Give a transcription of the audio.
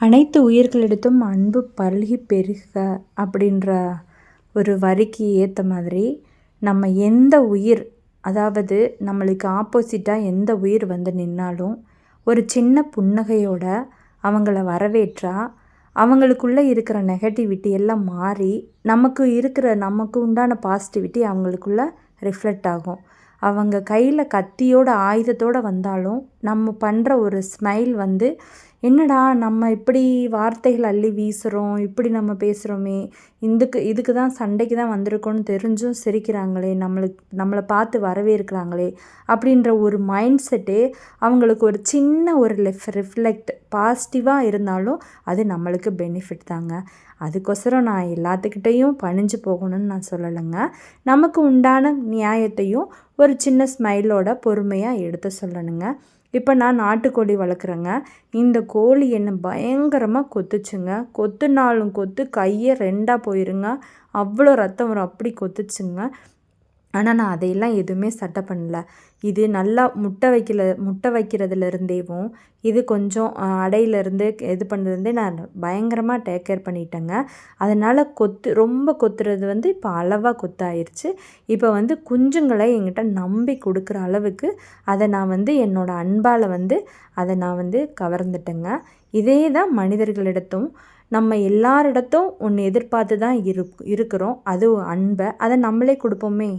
அனைத்து உயிர்களிடத்தும் அன்பு பல்கி பெருக அப்படின்ற ஒரு வரிக்கு ஏற்ற மாதிரி நம்ம எந்த உயிர், அதாவது நம்மளுக்கு ஆப்போசிட்டாக எந்த உயிர் வந்து நின்னாலும் ஒரு சின்ன புன்னகையோட அவங்கள வரவேற்றா அவங்களுக்குள்ளே இருக்கிற நெகட்டிவிட்டி எல்லாம் மாறி நமக்கு உண்டான பாசிட்டிவிட்டி அவங்களுக்குள்ள ரிஃப்ளெக்ட் ஆகும். அவங்க கையில் கத்தியோட ஆயுதத்தோடு வந்தாலும் நம்ம பண்ணுற ஒரு ஸ்மைல் வந்து, என்னடா நம்ம இப்படி வார்த்தைகள் அள்ளி வீசுகிறோம், இப்படி நம்ம பேசுகிறோமே, இதுக்கு தான் சண்டைக்கு தான் வந்திருக்கோன்னு தெரிஞ்சும் சிரிக்கிறாங்களே, நம்மளை பார்த்து வரவேற்கிறாங்களே அப்படின்ற ஒரு மைண்ட் செட்டே அவங்களுக்கு ஒரு சின்ன ஒரு ரிஃப்ளெக்ட் பாசிட்டிவாக இருந்தாலும் அது நம்மளுக்கு பெனிஃபிட் தாங்க. அதுக்கொசரம் நான் எல்லாத்துக்கிட்டேயும் பணிஞ்சு போகணும்னு நான் சொல்லலைங்க. நமக்கு உண்டான நியாயத்தையும் ஒரு சின்ன ஸ்மைலோட பொறுமையாக எடுத்து சொல்லணுங்க. இப்போ நான் நாட்டுக்கோழி வளர்க்குறேங்க. இந்த கோழி என்னை பயங்கரமாக கொத்துச்சுங்க. கொத்துனாலும் கொத்து கையை 2ஆக போயிருங்க. அவ்வளோ ரத்தம் வரும், அப்படி கொத்துச்சுங்க. ஆனால் நான் அதையெல்லாம் எதுவுமே சட்டை பண்ணல. இது நல்லா முட்டை வைக்கிறதுலேருந்தேவும் இது கொஞ்சம் அடையிலேருந்து இது பண்ணுறதுலேருந்தே நான் பயங்கரமாக டேக் கேர் பண்ணிட்டேங்க. அதனால் ரொம்ப கொத்துறது வந்து இப்போ அளவாக கொத்தாயிருச்சு. இப்போ வந்து குஞ்சுங்களை என்கிட்ட நம்பி கொடுக்குற அளவுக்கு அதை நான் வந்து என்னோடய அன்பால் வந்து அதை நான் வந்து கவர்ந்துட்டேங்க. இதே தான் மனிதர்களிடத்தும் நம்ம எல்லாரிடத்தும் ஒன்று எதிர்பார்த்து தான் இருக்கிறோம். அது அன்பை அதை நம்மளே கொடுப்போமே.